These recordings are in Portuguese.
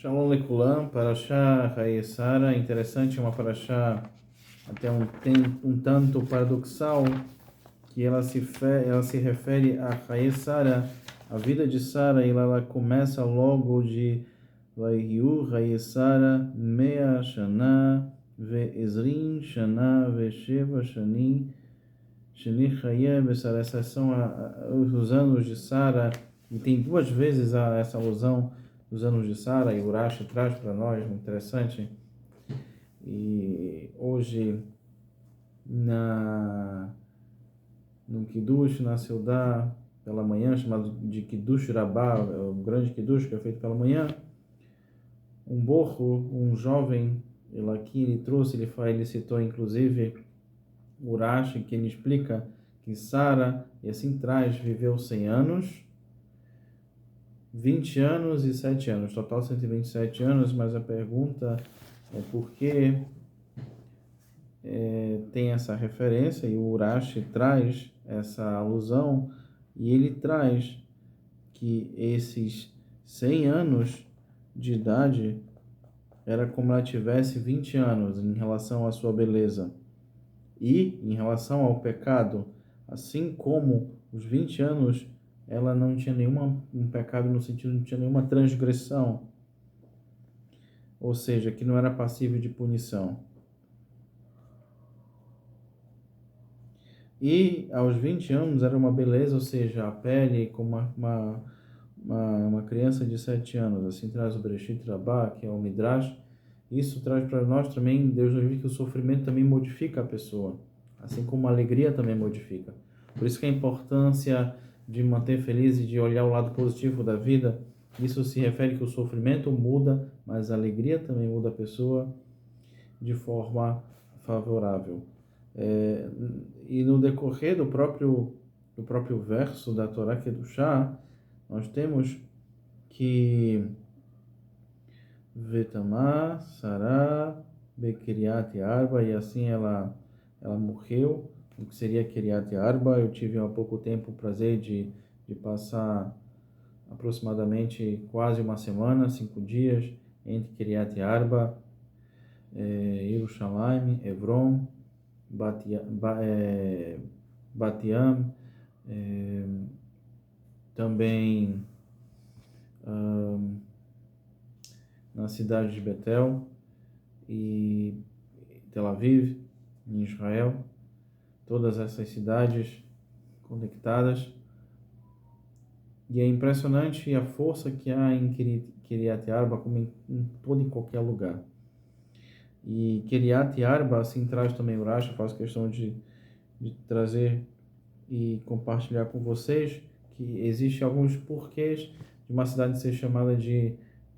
Shalom Lekulam, Parashá Hayesara, interessante, uma Parashá até um tanto paradoxal, que ela se refere a Hayesara, a vida de Sara, e ela começa logo de Vaihiu Hayesara Mea Shana Ve'ezrin Shana Ve'sheva Shani Shani Hayeh Besara. Esses são os anos de Sara, e tem duas vezes essa alusão dos anos de Sara, e Urashi traz para nós, muito interessante. E hoje, no Kiddush, na Seudá, pela manhã, chamado de Kiddush Rabbah, o grande Kiddush que é feito pela manhã, um borro, um jovem, ele trouxe, ele citou inclusive Urashi, que ele explica que Sara, e assim traz, viveu 100 anos, 20 anos e 7 anos, total 127 anos, mas a pergunta é por que tem essa referência, e o Urashi traz essa alusão, e ele traz que esses 100 anos de idade era como ela tivesse 20 anos em relação à sua beleza. E em relação ao pecado, assim como os 20 anos, ela não tinha um pecado no sentido, não tinha nenhuma transgressão, ou seja, que não era passível de punição. E aos 20 anos era uma beleza, ou seja, a pele como uma criança de 7 anos, assim traz o Bereshit Rabbah, que é o Midrash. Isso traz para nós também, Deus nos diz que o sofrimento também modifica a pessoa, assim como a alegria também modifica. Por isso que a importância de manter feliz e de olhar o lado positivo da vida, isso se refere que o sofrimento muda, mas a alegria também muda a pessoa de forma favorável. E no decorrer do próprio verso da Torá Kedushá, nós temos que Vetamá, Sará, Bekiriat Arba, e assim ela morreu, o que seria Kiriat Arba. Eu tive há pouco tempo o prazer de passar aproximadamente quase uma semana, 5 dias, entre Kiriat Arba, Yerushalayim, Hebron, Bat-Yam, também na cidade de Betel e Tel Aviv, em Israel, todas essas cidades conectadas. E é impressionante a força que há em Kiriat Arba, como em todo e qualquer lugar. E Kiriat Arba, assim traz também o Urashi, faço questão de trazer e compartilhar com vocês que existe alguns porquês de uma cidade ser chamada de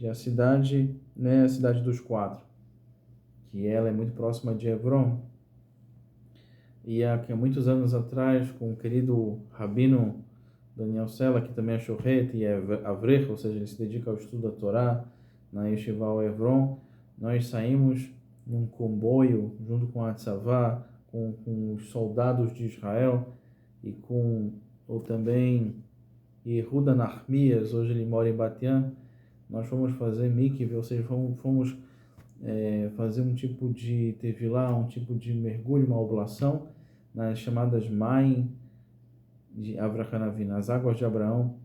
a cidade, né, a cidade dos quatro, que ela é muito próxima de Hebron. E há muitos anos atrás, com o querido Rabino Daniel Sela, que também é Shohet e é Avrech, ou seja, ele se dedica ao estudo da Torá na Yeshiva Hebron, nós saímos num comboio junto com a Tzavá, com os soldados de Israel, e ou também Yehuda Nahmias, hoje ele mora em Bat-Yam. Nós fomos fazer mikve, ou seja, fomos fazer um tipo de tevilá, um tipo de mergulho, uma oblação, nas chamadas Maim de Avraham, as águas de Abraão.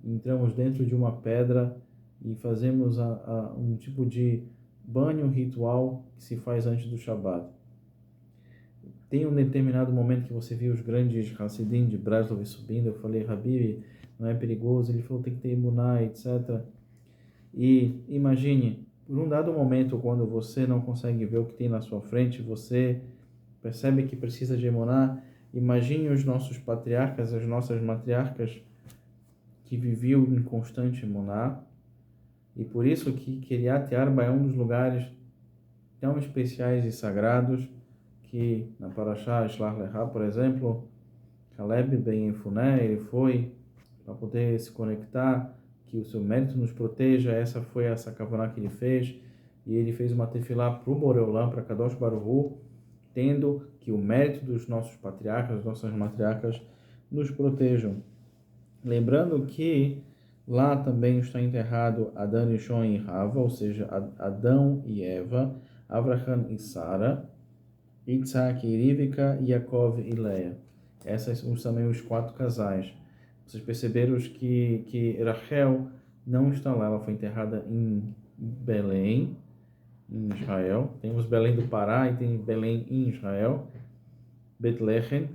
Entramos dentro de uma pedra e fazemos um tipo de banho ritual que se faz antes do Shabat. Tem um determinado momento que você viu os grandes Hassidim de Breslov subindo. Eu falei, Habib, não é perigoso? Ele falou, tem que ter imuná, etc. E imagine, por um dado momento, quando você não consegue ver o que tem na sua frente, você percebe que precisa de imuná. Imagine os nossos patriarcas, as nossas matriarcas, que viviam em constante imuná. E por isso que Kiriat Arba é um dos lugares tão especiais e sagrados, que na Parashá Shlach Lecha, por exemplo, Caleb ben Yefuné, ele foi para poder se conectar, que o seu mérito nos proteja. Essa foi essa kavaná que ele fez, e ele fez uma tefilá para o Boreolam, para Kadosh Baruch Hu, tendo que o mérito dos nossos patriarcas, nossas matriarcas, nos protejam. Lembrando que Lá também está enterrado Adão, Shon e Rava, ou seja, Adão e Eva, Abraham e Sara, Isaac e Rivka, Yaakov e Leia. Esses são também os 4 casais. Vocês perceberam que Rachel não está lá, ela foi enterrada em Belém, em Israel. Temos Belém do Pará e tem Belém em Israel, Betlehem,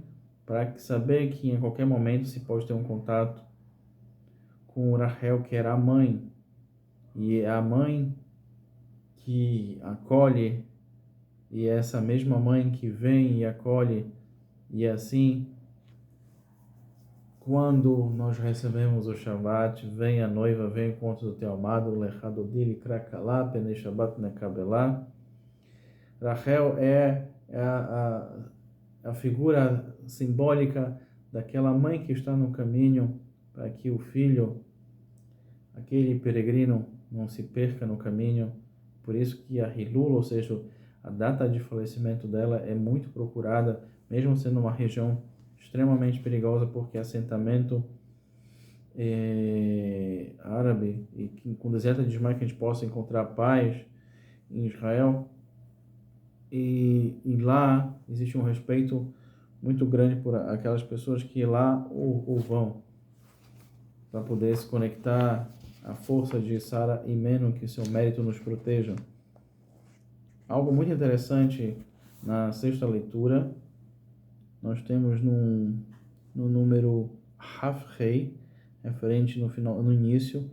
para saber que em qualquer momento se pode ter um contato com Rachel, que era a mãe, e é a mãe que acolhe, e é essa mesma mãe que vem e acolhe, e assim, quando nós recebemos o Shabbat, vem a noiva, vem o encontro do teu amado, Lechadodili Krakalá, Pene Shabbat Nekabelá. Rachel é a figura simbólica daquela mãe que está no caminho para que o filho, aquele peregrino, não se perca no caminho. Por isso que a Hilul, ou seja, a data de falecimento dela é muito procurada, mesmo sendo uma região extremamente perigosa, porque assentamento árabe, e com deserto de mais que a gente possa encontrar paz em Israel, e lá existe um respeito muito grande por aquelas pessoas que lá o vão, para poder se conectar à força de Sara e Menon, que seu mérito nos proteja. Algo muito interessante na sexta leitura, nós temos no número Hafrei, referente no início,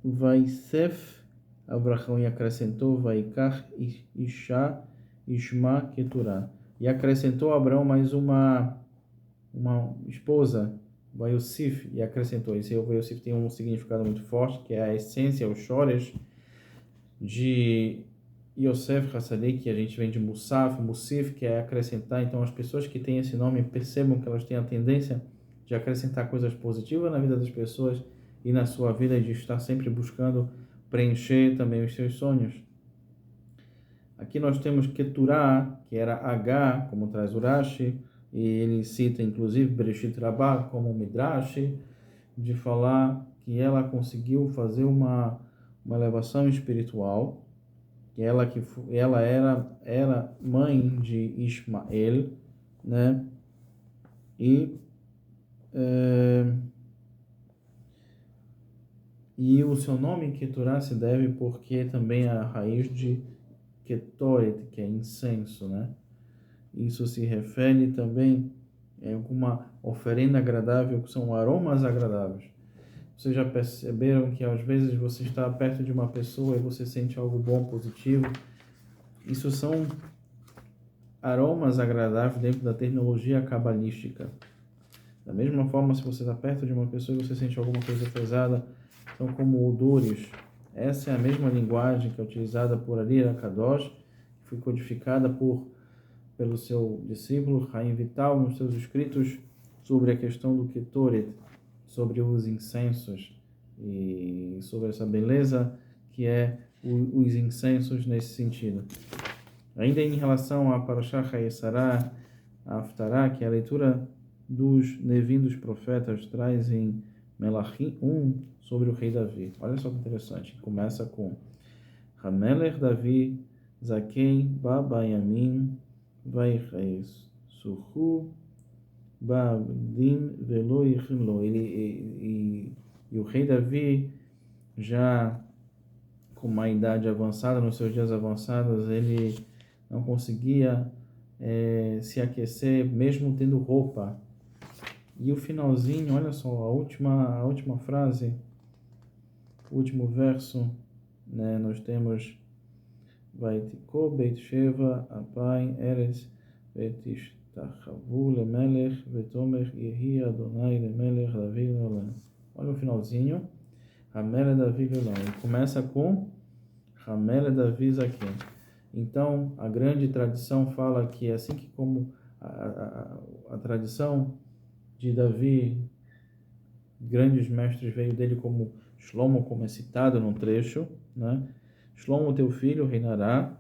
Vaisef, Abraão e acrescentou, Vaikach, Isha, Ishma, Keturah. E acrescentou Abraão mais uma esposa, Vaiosif, e acrescentou. Esse Vaiosif tem um significado muito forte, que é a essência, os chores de Yosef Hassadei, que a gente vem de Musif, que é acrescentar. Então, as pessoas que têm esse nome percebam que elas têm a tendência de acrescentar coisas positivas na vida das pessoas e na sua vida, de estar sempre buscando preencher também os seus sonhos. Aqui nós temos Keturah, que era H, como traz Urashi, e ele cita inclusive Bereshit Rabbah como Midrash, de falar que ela conseguiu fazer uma elevação espiritual, que ela era mãe de Ismael, né? E o seu nome Keturah se deve porque também é a raiz de Ketoret, que é incenso, né? Isso se refere também a alguma oferenda agradável, que são aromas agradáveis. Vocês já perceberam que às vezes você está perto de uma pessoa e você sente algo bom, positivo? Isso são aromas agradáveis dentro da terminologia cabalística. Da mesma forma, se você está perto de uma pessoa e você sente alguma coisa pesada, são como odores. Essa é a mesma linguagem que é utilizada por Ari Kadosh, que foi codificada pelo seu discípulo Chaim Vital nos seus escritos sobre a questão do Ketoret, sobre os incensos e sobre essa beleza que é os incensos nesse sentido. Ainda em relação a Parashah Hayesará, a Haftará, que é a leitura dos Nevim dos profetas, traz em Melachim 1 sobre o rei Davi. Olha só que interessante. Começa com Hamelech Davi, Zaken, Baba Yamin, Vaireis, Suhu, Babdim, Velo e Rinlo. E o rei Davi, já com uma idade avançada, nos seus dias avançados, ele não conseguia se aquecer, mesmo tendo roupa. E o finalzinho, olha só, a última frase, o último verso, né, nós temos Vaitiko Beit Sheva Apai Eres Vetishtachavu Lemelech Vetomer Yehi Adonai Lemelech Davi Leolam. Olha o finalzinho, Hamele Davi Leolam. Ele começa com Hamele Davi Zaken. Então, a grande tradição fala que assim que como a tradição de Davi, grandes mestres, veio dele, como Shlomo, como é citado num trecho, né? Shlomo, teu filho, reinará.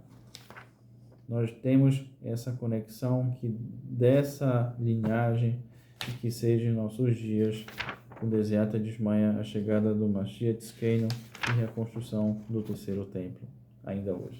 Nós temos essa conexão que dessa linhagem, que seja em nossos dias, o Desiata desmaia a chegada do Mashiach Tzidkeinu e a construção do terceiro templo, ainda hoje.